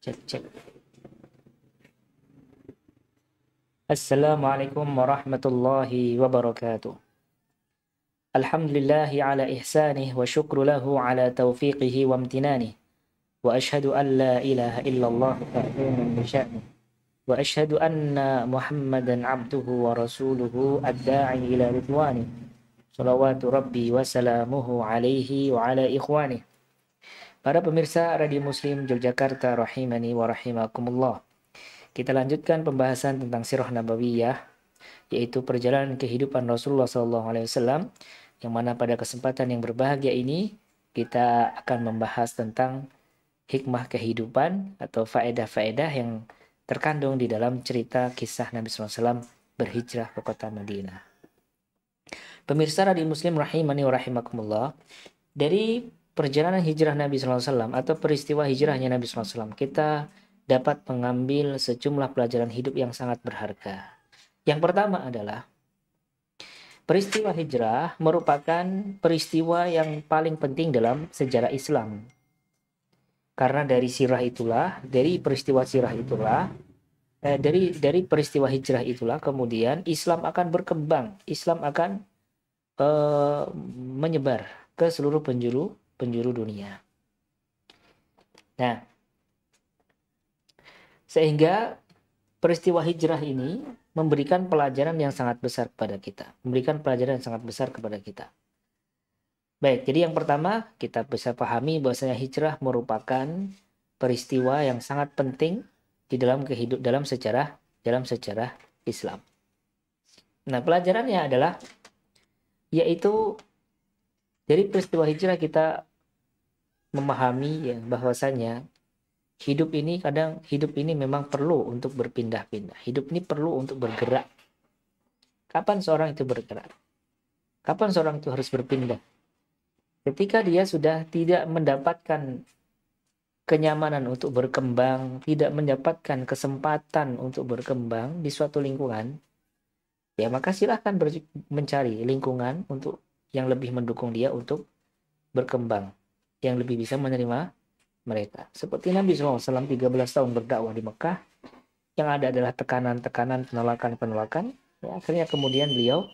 Cek, cek. Assalamualaikum warahmatullahi wabarakatuh. Alhamdulillahi ala ihsanih wa syukru lahu ala taufiqihi wa amtinanih. Wa ashhadu an la ilaha illallah ta'ziman li sya'nih. Wa ashhadu anna Muhammadan abduhu wa rasuluhu ad-da'i ila ridwanih. Salawatu rabbi wa salamuhu alaihi wa ala ikhwanih. Para pemirsa Radio Muslim Yogyakarta rahimani wa rahimakumullah. Kita lanjutkan pembahasan tentang Sirah Nabawiyah, yaitu perjalanan kehidupan Rasulullah SAW, yang mana pada kesempatan yang berbahagia ini kita akan membahas tentang hikmah kehidupan atau faedah-faedah yang terkandung di dalam cerita kisah Nabi SAW berhijrah ke kota Madinah. Pemirsa Radio Muslim rahimani wa rahimakumullah, dari perjalanan hijrah Nabi SAW atau peristiwa hijrahnya Nabi SAW, kita dapat mengambil sejumlah pelajaran hidup yang sangat berharga. Yang pertama adalah peristiwa hijrah merupakan peristiwa yang paling penting dalam sejarah Islam. Karena dari peristiwa hijrah itulah kemudian Islam akan berkembang, Islam akan menyebar ke seluruh penjuru dunia. Nah, sehingga peristiwa hijrah ini memberikan pelajaran yang sangat besar kepada kita. Baik, jadi yang pertama kita bisa pahami bahwasanya hijrah merupakan peristiwa yang sangat penting di dalam sejarah Islam. Nah, pelajarannya adalah yaitu dari peristiwa hijrah kita memahami ya bahwasanya hidup ini memang perlu untuk berpindah-pindah. Hidup ini perlu untuk bergerak. Kapan seorang itu bergerak? Kapan seorang itu harus berpindah? Ketika dia sudah tidak mendapatkan kenyamanan untuk berkembang, tidak mendapatkan kesempatan untuk berkembang di suatu lingkungan, ya maka silahkan mencari lingkungan yang lebih mendukung dia untuk berkembang, yang lebih bisa menerima mereka. Seperti Nabi SAW 13 tahun berdakwah di Mekah, yang ada adalah tekanan-tekanan, penolakan-penolakan. Ya, akhirnya kemudian beliau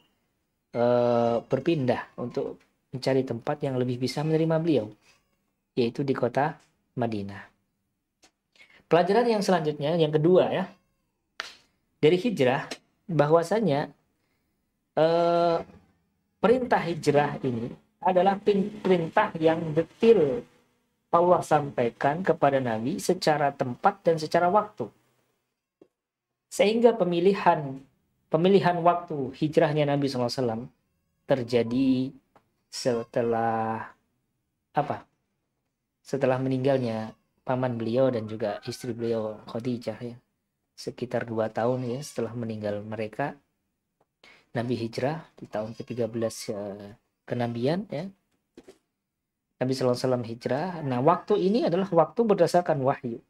berpindah untuk mencari tempat yang lebih bisa menerima beliau, yaitu di kota Madinah. Pelajaran yang selanjutnya, yang kedua ya, dari hijrah, bahwasanya perintah hijrah ini adalah perintah yang detail Allah sampaikan kepada Nabi secara tempat dan secara waktu. Sehingga pemilihan waktu hijrahnya Nabi SAW terjadi setelah meninggalnya paman beliau dan juga istri beliau Khadijah ya. Sekitar 2 tahun ya setelah meninggal mereka, Nabi hijrah di tahun ke-13 kenabian ya. Nabi SAW hijrah. Nah, waktu ini adalah waktu berdasarkan wahyu.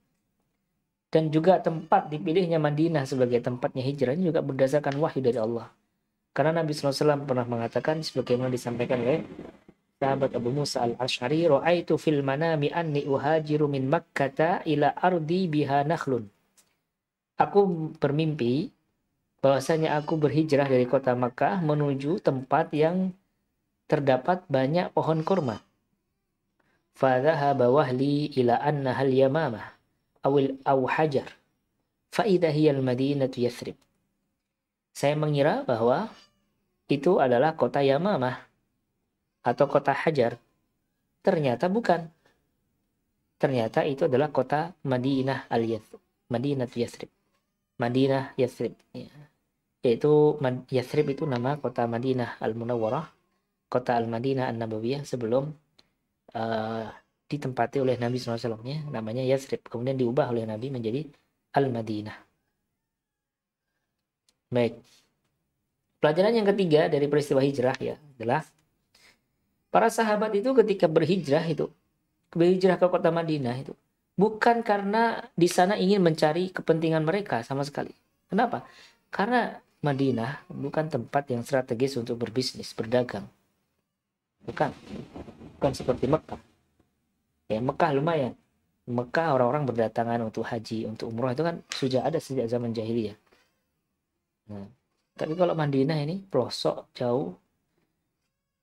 Dan juga tempat dipilihnya Madinah sebagai tempatnya hijrah ini juga berdasarkan wahyu dari Allah. Karena Nabi SAW pernah mengatakan, sebagaimana disampaikan oleh sahabat Abu Musa al-Ash'ari, "Ra'aitu fil manami anni uhajiru min Makkata ila ardi biha nakhlun." Aku bermimpi bahwasanya aku berhijrah dari kota Makkah menuju tempat yang terdapat banyak pohon kurma. Fadhahaba wahli ila annaha al-yamamah aw hajar fa idza hiya al-madinatu Yathrib. Saya mengira bahwa itu adalah kota Yamamah atau kota Hajar. Ternyata bukan. Ternyata itu adalah kota Madinah Yathrib. Madinah Yathrib ya. Yaitu Yathrib itu nama kota Madinah Al-Munawwarah, kota Al-Madinah An-Nabawiyah sebelum ditempati oleh Nabi SAW ya, namanya Yathrib, kemudian diubah oleh Nabi menjadi Al-Madinah. Baik, pelajaran yang ketiga dari peristiwa hijrah ya adalah para sahabat itu ketika berhijrah ke kota Madinah itu bukan karena di sana ingin mencari kepentingan mereka sama sekali. Kenapa? Karena Madinah bukan tempat yang strategis untuk berbisnis, berdagang. Bukan seperti Mekah. Ya, Mekah lumayan. Mekah orang-orang berdatangan untuk haji, untuk umroh itu kan sudah ada sejak zaman jahiliyah. Nah, tapi kalau Madinah ini pelosok jauh,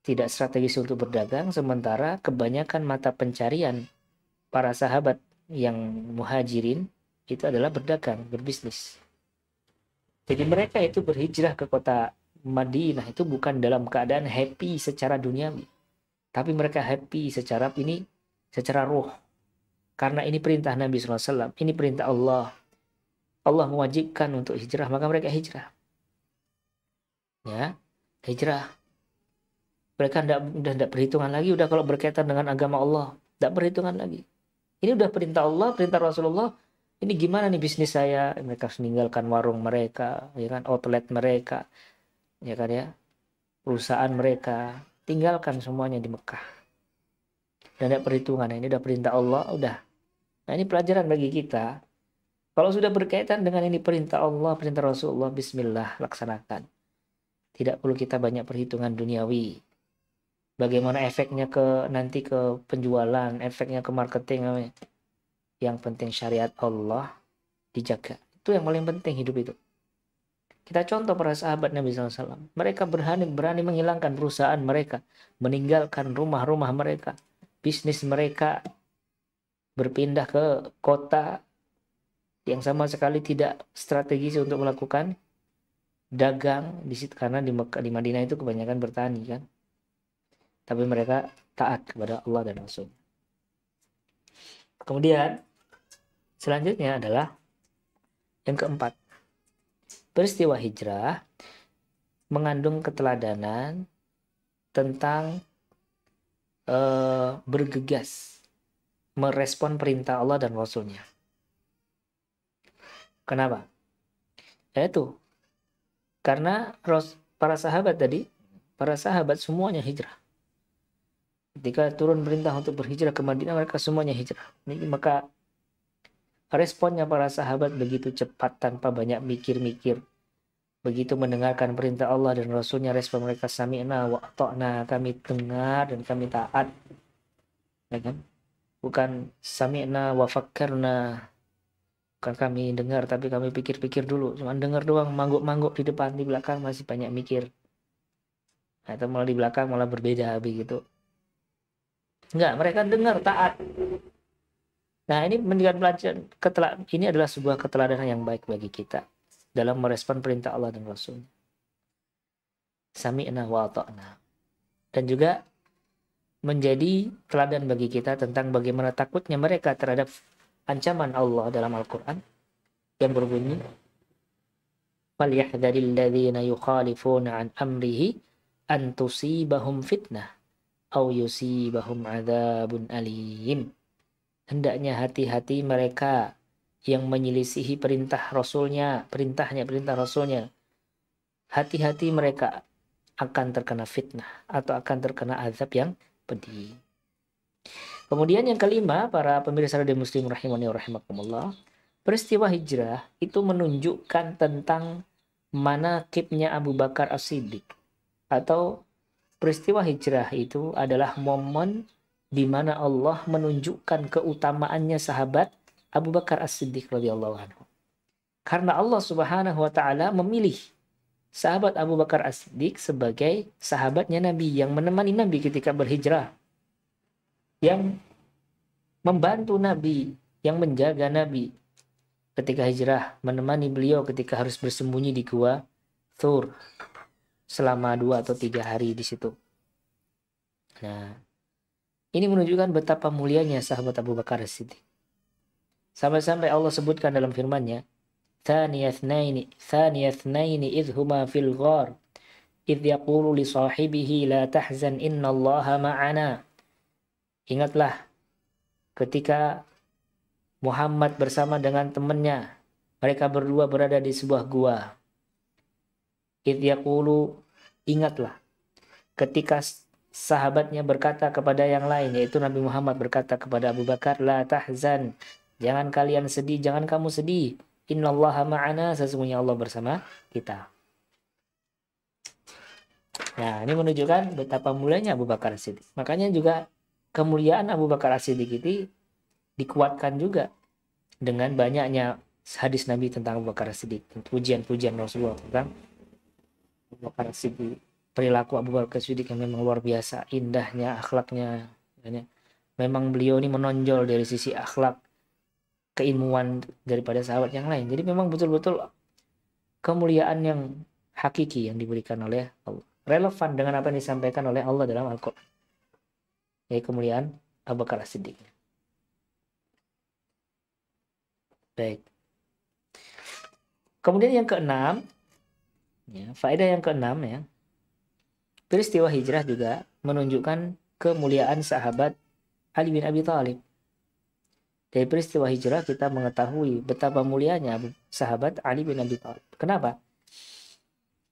tidak strategis untuk berdagang, sementara kebanyakan mata pencarian para sahabat yang muhajirin itu adalah berdagang, berbisnis. Jadi mereka itu berhijrah ke kota Madinah itu bukan dalam keadaan happy secara duniawi, tapi mereka happy secara ini, secara ruh. Karena ini perintah Nabi SAW, ini perintah Allah. Allah mewajibkan untuk hijrah, maka mereka hijrah. Ya, hijrah. Mereka udah tidak perhitungan lagi, udah kalau berkaitan dengan agama Allah, tidak perhitungan lagi. Ini udah perintah Allah, perintah Rasulullah. Ini gimana nih bisnis saya? Mereka harus meninggalkan warung mereka, ya kan, outlet mereka, ya kan ya, perusahaan mereka, tinggalkan semuanya di Mekah. Dan ada perhitungan, ini udah perintah Allah, udah. Nah ini pelajaran bagi kita. Kalau sudah berkaitan dengan ini perintah Allah, perintah Rasulullah, bismillah, laksanakan. Tidak perlu kita banyak perhitungan duniawi. Bagaimana efeknya ke nanti ke penjualan, efeknya ke marketing. Yang penting syariat Allah dijaga. Itu yang paling penting hidup itu. Kita contoh para sahabat Nabi SAW. Mereka berani menghilangkan perusahaan mereka. Meninggalkan rumah-rumah mereka. Bisnis mereka. Berpindah ke kota yang sama sekali tidak strategis untuk melakukan dagang di situ, karena di Mekah, di Madinah itu kebanyakan bertani kan. Tapi mereka taat kepada Allah dan Rasul. Kemudian selanjutnya adalah yang keempat. Peristiwa hijrah mengandung keteladanan tentang bergegas merespon perintah Allah dan Rasulnya. Kenapa? Yaitu karena para sahabat tadi, para sahabat semuanya hijrah. Ketika turun perintah untuk berhijrah ke Madinah, mereka semuanya hijrah. Maka responnya para sahabat begitu cepat tanpa banyak mikir-mikir. Begitu mendengarkan perintah Allah dan Rasulnya, respon mereka sami'na wa ata'na, kami dengar dan kami taat. Ya kan? Bukan sami'na wa fakkarna, bukan kami dengar tapi kami pikir-pikir dulu. Cuman dengar doang, mangguk-mangguk di depan, di belakang masih banyak mikir. Nah, itu malah di belakang malah berbeda begitu. Enggak, mereka dengar taat. Nah, ini menjadikan pelajaran, ini adalah sebuah keteladanan yang baik bagi kita dalam merespon perintah Allah dan Rasul. Sami'na wa ata'na. Dan juga menjadi teladan bagi kita tentang bagaimana takutnya mereka terhadap ancaman Allah dalam Al-Quran yang berbunyi falyahdharil ladzina yukhalifuna an amrihi an tusibahum fitnah aw yusibahum adzabun alim. Hendaknya hati-hati mereka yang menyelisihi perintah Rasulnya, perintah Rasulnya. Hati-hati mereka akan terkena fitnah atau akan terkena azab yang pedih. Kemudian yang kelima, para pemirsa radio muslim rahimani wa rahimakumullah, peristiwa hijrah itu menunjukkan tentang manaqibnya Abu Bakar As-Siddiq. Atau peristiwa hijrah itu adalah momen di mana Allah menunjukkan keutamaannya sahabat Abu Bakar As-Siddiq radhiyallahu anhu. Karena Allah Subhanahu wa taala memilih sahabat Abu Bakar As-Siddiq sebagai sahabatnya Nabi yang menemani Nabi ketika berhijrah, yang membantu Nabi, yang menjaga Nabi ketika hijrah, menemani beliau ketika harus bersembunyi di gua Thur selama 2 atau 3 hari di situ. Nah, ini menunjukkan betapa mulianya sahabat Abu Bakar As-Siddiq. Sampai-sampai Allah sebutkan dalam firman-Nya, Thaniyatnaini idh huma fil ghar idh yaqulu li sahibihi la tahzan innallaha ma'ana. Ingatlah ketika Muhammad bersama dengan temannya, mereka berdua berada di sebuah gua. Idh yaqulu, ingatlah ketika sahabatnya berkata kepada yang lain, yaitu Nabi Muhammad berkata kepada Abu Bakar, la tahzan, jangan kalian sedih, jangan kamu sedih. Innallaha ma'ana, sesungguhnya Allah bersama kita. Nah, ini menunjukkan betapa mulianya Abu Bakar As-Siddiq. Makanya juga kemuliaan Abu Bakar As-Siddiq itu dikuatkan juga dengan banyaknya hadis Nabi tentang Abu Bakar Siddiq, pujian-pujian Rasulullah tentang Abu Bakar Siddiq, perilaku Abu Bakar Siddiq yang memang luar biasa, indahnya akhlaknya. Memang beliau ini menonjol dari sisi akhlak, keilmuan daripada sahabat yang lain. Jadi memang betul-betul kemuliaan yang hakiki yang diberikan oleh Allah. Relevan dengan apa yang disampaikan oleh Allah dalam Al-Quran. Yaitu kemuliaan Abu Bakar Siddiq. Baik. Kemudian yang keenam, ya, faedah yang keenam ya, peristiwa hijrah juga menunjukkan kemuliaan sahabat Ali bin Abi Thalib. Dari peristiwa hijrah kita mengetahui betapa mulianya sahabat Ali bin Abi Thalib. Kenapa?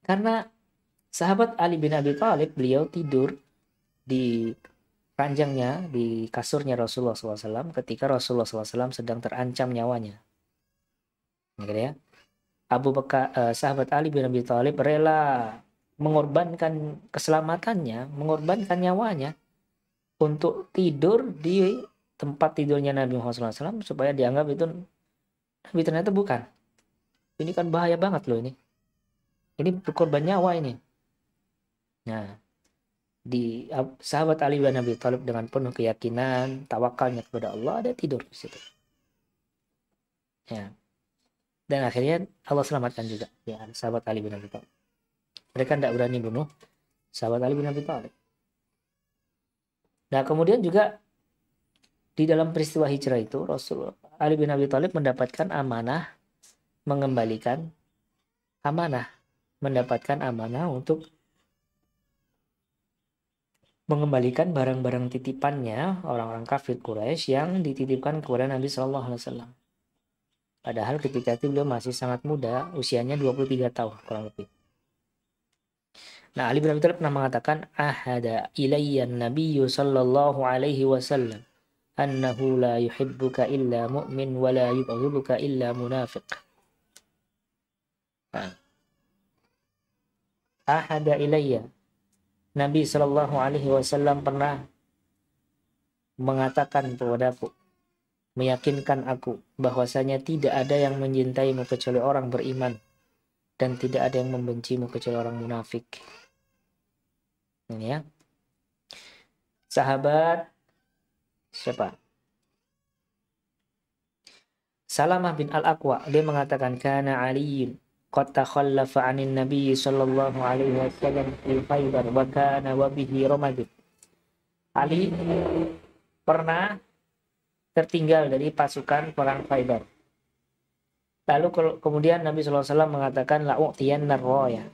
Karena sahabat Ali bin Abi Thalib, beliau tidur di ranjangnya, di kasurnya Rasulullah SAW ketika Rasulullah SAW sedang terancam nyawanya. Ya, sahabat Ali bin Abi Thalib rela mengorbankan keselamatannya, mengorbankan nyawanya untuk tidur di tempat tidurnya Nabi Muhammad SAW supaya dianggap itu Nabi. Ternyata bukan. Ini kan bahaya banget loh ini. Ini berkorban nyawa ini. Nah, sahabat Ali bin Abi Thalib dengan penuh keyakinan, tawakalnya kepada Allah, ada tidur di situ. Ya. Dan akhirnya Allah selamatkan juga ya sahabat Ali bin Abi Thalib. Mereka tidak berani bunuh sahabat Ali bin Abi Thalib. Nah, kemudian juga di dalam peristiwa hijrah itu Rasul Ali bin Abi Thalib mendapatkan amanah, mendapatkan amanah untuk mengembalikan barang-barang titipannya orang-orang kafir Quraisy yang dititipkan kepada Nabi Shallallahu Alaihi Wasallam. Padahal ketika itu beliau masih sangat muda, usianya 23 tahun kurang lebih. Nah, Ali bin Abi Thalib pernah mengatakan, ahada ilayya nabiyyu sallallahu alaihi wasallam annahu la yuhibbuka illa mu'min wa la yubghiduka illa munafiq. Nah. Ahada ilayya, Nabi sallallahu alaihi wasallam pernah mengatakan kepadaku, meyakinkan aku bahwasanya tidak ada yang mencintaimu kecuali orang beriman dan tidak ada yang membencimu kecuali orang munafik. Ini ya. Sahabat siapa? Salamah bin Al-Aqwa, dia mengatakan kana Aliyyun qad takhallafa 'anil Nabi sallallahu alaihi wasallam fi Khaibar wa kana wa bihi Ramadh. Ali pernah tertinggal dari pasukan perang Khaibar. Lalu kemudian Nabi SAW mengatakan la'u'tiyanna ar-raya.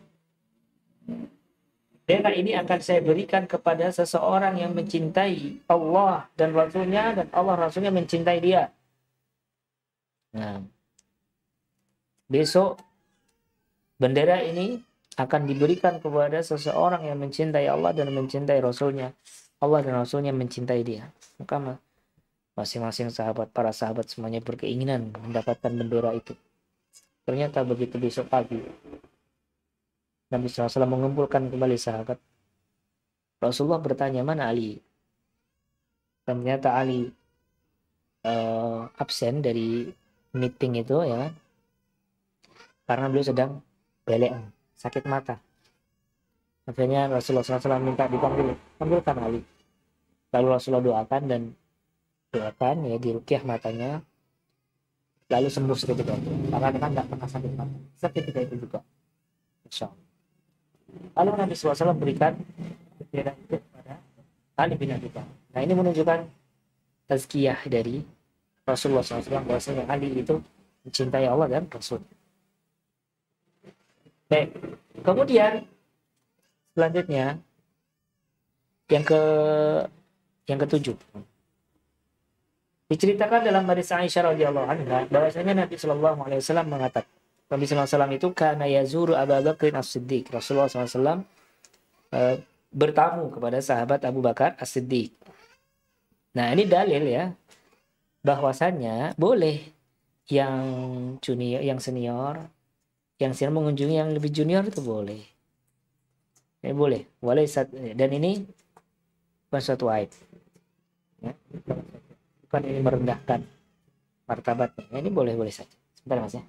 Bela ini akan saya berikan kepada seseorang yang mencintai Allah dan Rasulnya dan Allah Rasulnya mencintai dia. Nah, besok bendera ini akan diberikan kepada seseorang yang mencintai Allah dan mencintai Rasulnya. Allah dan Rasulnya mencintai dia. Maka masing-masing para sahabat semuanya berkeinginan mendapatkan bendera itu. Ternyata begitu besok pagi Nabi SAW mengumpulkan kembali sahabat. Rasulullah bertanya, mana Ali? Ternyata Ali absen dari meeting itu ya, karena beliau sedang belek, sakit mata. Akhirnya Rasulullah SAW minta panggilkan Ali. Lalu Rasulullah doakan ya, diruqyah matanya, lalu sembuh seketika itu. Karena kan tidak pernah sakit mata seketika itu juga, insya Allah. Lalu Nabi SAW berikan bendera itu kepada Ali bin Abi Thalib. Nah, ini menunjukkan tazkiyah dari Rasulullah SAW bahwasanya Ali itu mencintai Allah dan Rasul. Baik, kemudian selanjutnya yang ketujuh, diceritakan dalam hadis Aisyah radhiyallahu anha bahwasanya Nabi sallallahu alaihi wasallam mengatakan, Nabi sallallahu alaihi wasallam itu kana yazuru Abu Bakar As-Siddiq. Rasulullah SAW bertamu kepada sahabat Abu Bakar As-Siddiq. Nah, ini dalil ya bahwasanya boleh yang junior, yang senior mengunjungi yang lebih junior itu boleh. Ini boleh. Dan ini bukan suatu aib. Ya. bukan ini merendahkan martabatnya. Ini boleh-boleh saja. Sebentar Mas ya.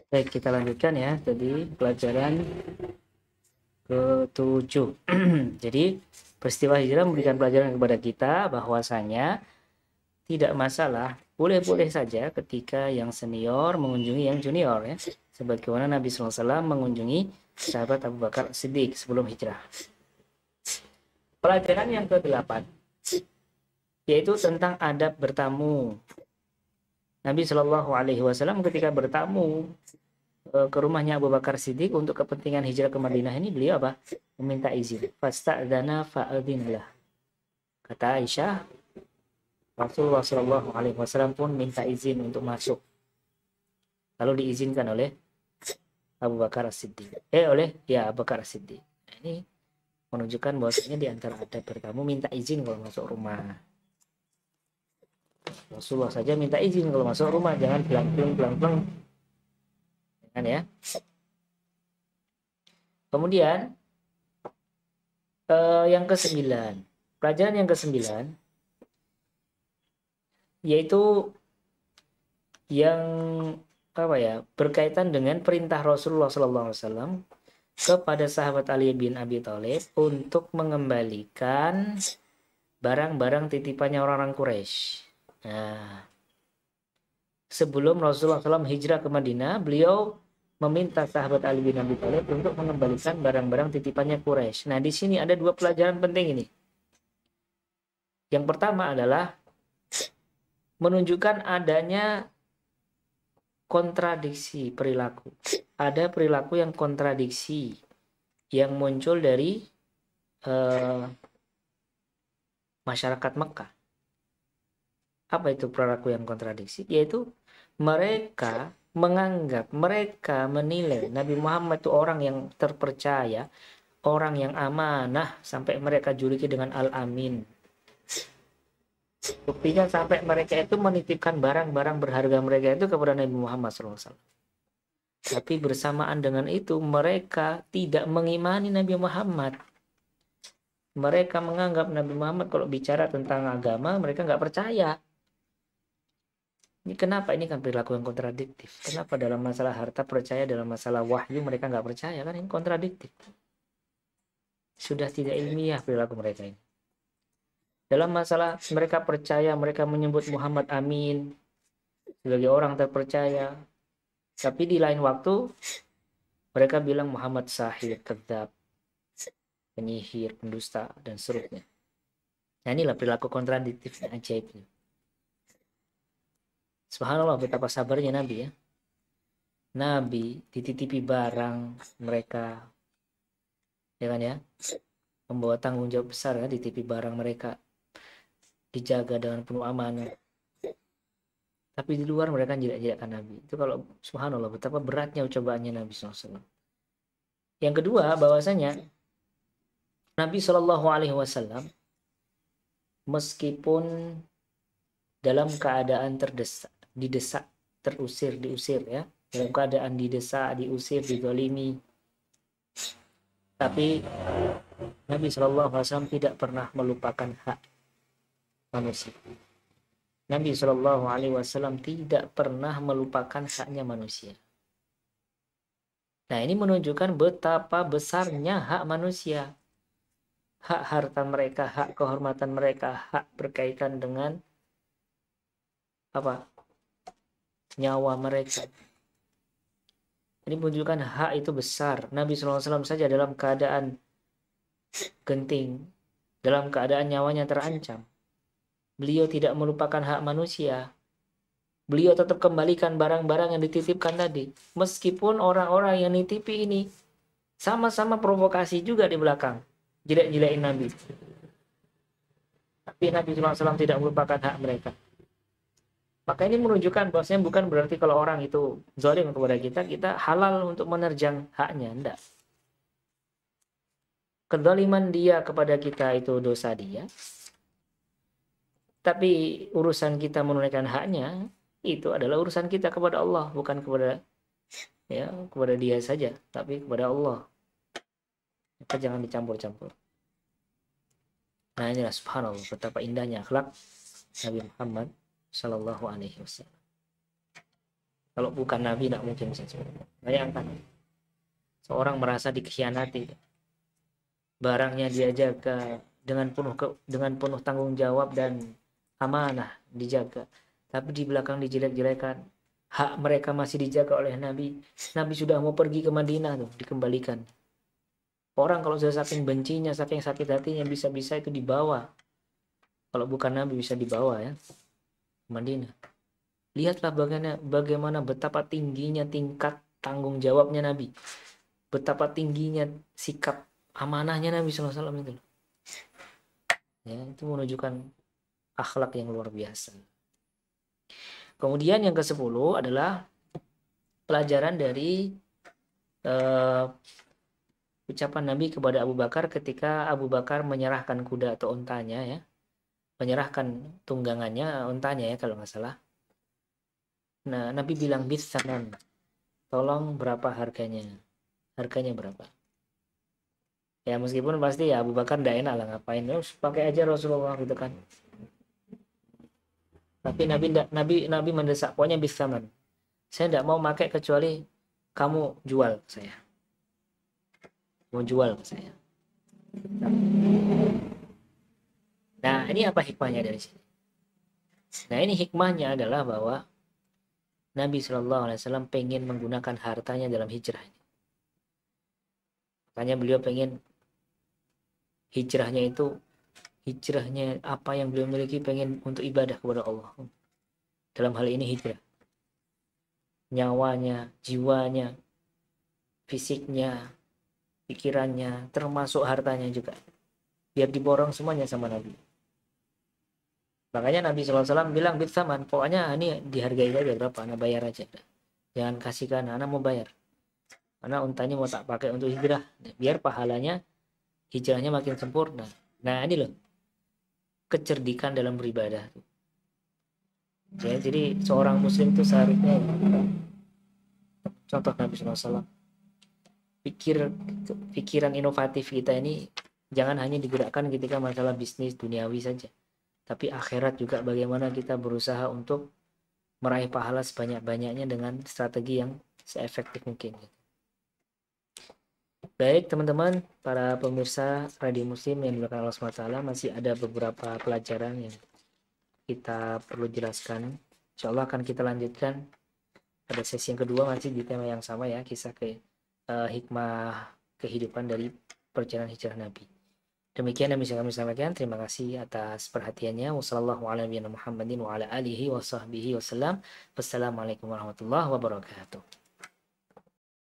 Baik, kita lanjutkan ya. Jadi pelajaran ke-7. Jadi peristiwa hijrah memberikan pelajaran kepada kita bahwasanya tidak masalah, boleh-boleh saja ketika yang senior mengunjungi yang junior ya. Sebagaimana Nabi SAW mengunjungi sahabat Abu Bakar Siddiq sebelum hijrah. Pelajaran yang ke-8 yaitu tentang adab bertamu. Nabi Shallallahu Alaihi Wasallam ketika bertamu ke rumahnya Abu Bakar Siddiq untuk kepentingan hijrah ke Madinah ini, beliau apa? Meminta izin. Fasta'dzana fa'adzinlah. Kata Aisyah, Rasulullah Shallallahu Alaihi Wasallam pun minta izin untuk masuk. Lalu diizinkan oleh Abu Bakar Siddiq. Abu Bakar Siddiq. Nah, ini menunjukkan bahwasanya di antara adab bertamu minta izin kalau masuk rumah. Rasulullah saja minta izin kalau masuk rumah, jangan belang-belang. Jangan ya. Kemudian yang ke-9, pelajaran yang ke-9 yaitu yang berkaitan dengan perintah Rasulullah SAW kepada sahabat Ali bin Abi Thalib untuk mengembalikan barang-barang titipannya orang-orang Quraisy. Nah, sebelum Rasulullah SAW hijrah ke Madinah, beliau meminta sahabat Ali bin Abi Thalib untuk mengembalikan barang-barang titipannya Quraisy. Nah, di sini ada dua pelajaran penting ini. Yang pertama adalah menunjukkan adanya kontradiksi perilaku. Ada perilaku yang kontradiksi yang muncul dari masyarakat Mekah. Apa itu perilaku yang kontradiksi? Yaitu mereka menilai Nabi Muhammad itu orang yang terpercaya, orang yang amanah, sampai mereka juluki dengan Al-Amin. Buktinya sampai mereka itu menitipkan barang-barang berharga mereka itu kepada Nabi Muhammad SAW. Tapi bersamaan dengan itu mereka tidak mengimani Nabi Muhammad. Mereka menganggap Nabi Muhammad kalau bicara tentang agama mereka nggak percaya. Ini kenapa? Ini kan perilaku yang kontradiktif. Kenapa dalam masalah harta percaya, dalam masalah wahyu mereka nggak percaya? Kan ini kontradiktif. Sudah tidak ilmiah perilaku mereka ini. Dalam masalah mereka percaya, mereka menyebut Muhammad Amin sebagai orang terpercaya. Tapi di lain waktu mereka bilang Muhammad sahir, kadzab, penyihir, pendusta, dan seterusnya. Nah, inilah perilaku kontradiktif yang ajaib. Subhanallah, betapa sabarnya Nabi ya. Nabi dititipi barang mereka, ya kan ya, membawa tanggung jawab besar ya, dititipi barang mereka, dijaga dengan penuh amanah. Tapi di luar mereka jilat-jilatkan Nabi. Itu kalau subhanallah betapa beratnya cobaannya Nabi SAW. Yang kedua, bahwasanya Nabi SAW meskipun dalam keadaan didesak, diusir ya, dalam keadaan didesak, diusir, dizalimi, tapi Nabi SAW tidak pernah melupakan hak manusia. Nabi SAW tidak pernah melupakan haknya manusia. Nah, ini menunjukkan betapa besarnya hak manusia. Hak harta mereka, hak kehormatan mereka, hak berkaitan dengan apa? Nyawa mereka. Ini menunjukkan hak itu besar. Nabi SAW saja dalam keadaan genting, dalam keadaan nyawanya terancam, beliau tidak melupakan hak manusia. Beliau tetap kembalikan barang-barang yang dititipkan tadi. Meskipun orang-orang yang nitipi ini sama-sama provokasi juga di belakang. Jelek-jelekin Nabi. Tapi Nabi SAW tidak melupakan hak mereka. Maka ini menunjukkan bahwasanya bukan berarti kalau orang itu zalim kepada kita, kita halal untuk menerjang haknya. Enggak. Kezaliman dia kepada kita itu dosa dia. Tapi urusan kita menunaikan haknya, itu adalah urusan kita kepada Allah, bukan kepada dia saja, tapi kepada Allah. Maka jangan dicampur-campur. Nah, inilah subhanallah betapa indahnya akhlak Nabi Muhammad Sallallahu Alaihi Wasallam. Kalau bukan Nabi tidak mungkin sesuatu. Bayangkan seorang merasa dikhianati, barangnya dia jaga dengan penuh tanggung jawab dan amanah dijaga, tapi di belakang dijelek-jelekan. Hak mereka masih dijaga oleh Nabi. Nabi sudah mau pergi ke Madinah tuh, dikembalikan. Orang kalau sudah saking bencinya, saking sakit hatinya, bisa-bisa itu dibawa. Kalau bukan Nabi bisa dibawa ya ke Madinah. Lihatlah bagaimana betapa tingginya tingkat tanggung jawabnya Nabi. Betapa tingginya sikap amanahnya Nabi SAW itu. Ya, itu menunjukkan akhlak yang luar biasa. Kemudian yang ke-10 adalah pelajaran dari ucapan Nabi kepada Abu Bakar ketika Abu Bakar menyerahkan kuda atau untanya ya. Menyerahkan tunggangannya, untanya ya kalau nggak salah. Nah, Nabi bilang bisanan. Tolong berapa harganya? Harganya berapa? Ya meskipun pasti ya Abu Bakar tidak enak lah ngapain. Pakai aja Rasulullah gitu kan. Tapi Nabi mendesak, pokoknya bisaman. Saya tidak mau pakai kecuali kamu jual ke saya. Mau jual ke saya. Nah, ini apa hikmahnya dari sini? Nah, ini hikmahnya adalah bahwa Nabi SAW pengen menggunakan hartanya dalam hijrah ini. Makanya beliau pengen hijrahnya apa yang beliau miliki pengen untuk ibadah kepada Allah. Dalam hal ini hijrah. Nyawanya, jiwanya, fisiknya, pikirannya, termasuk hartanya juga. Biar diborong semuanya sama Nabi. Makanya Nabi SAW bilang bitsaman, pokoknya ini dihargai aja berapa, anak bayar aja. Jangan kasihkan, anak mau bayar. Karena untanya mau tak pakai untuk hijrah. Biar pahalanya hijrahnya makin sempurna. Nah ini loh, kecerdikan dalam beribadah. Jadi seorang muslim itu seharusnya contoh Nabi SAW. Pikiran inovatif kita ini jangan hanya digerakkan ketika masalah bisnis duniawi saja. Tapi akhirat juga bagaimana kita berusaha untuk meraih pahala sebanyak-banyaknya dengan strategi yang seefektif mungkin. Baik teman-teman, para pemirsa Radio Muslim yang dimuliakan Allah SWT, masih ada beberapa pelajaran yang kita perlu jelaskan. Insya Allah akan kita lanjutkan pada sesi yang kedua masih di tema yang sama ya, kisah hikmah kehidupan dari perjalanan hijrah Nabi. Demikian yang bisa kami sampaikan. Terima kasih atas perhatiannya. Wassalamualaikum warahmatullahi wabarakatuh.